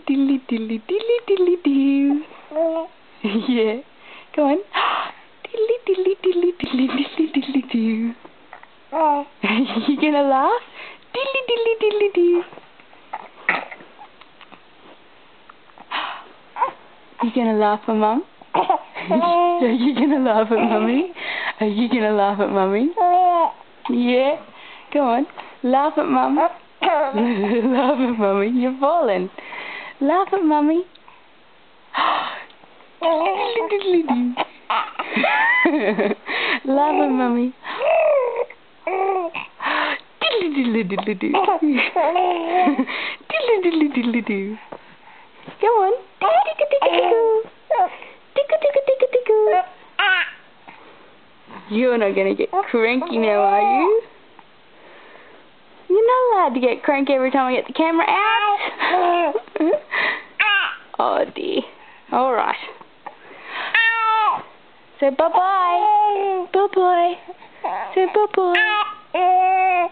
diddly diddly diddly diddly doo. Yeah. Go on. Diddly diddly diddly diddly diddly diddly doo. You gonna laugh? Diddly diddly diddly doo. You gonna laugh at Mum? Are you gonna laugh at Mummy? Are you gonna laugh at Mummy? Yeah? Go on. Laugh at Mum. Laugh at Mummy. You're falling. Laugh at Mummy. Laugh at Mummy. Diddly diddly diddly doo. Diddly diddly diddly doo. Go on. Tickle tickle tickle tickle tickle tickle. You're not gonna get cranky now, are you? You're not allowed to get cranky every time I get the camera out. Oh dear. Alright. Say bye-bye. Bye-bye. Say bye-bye.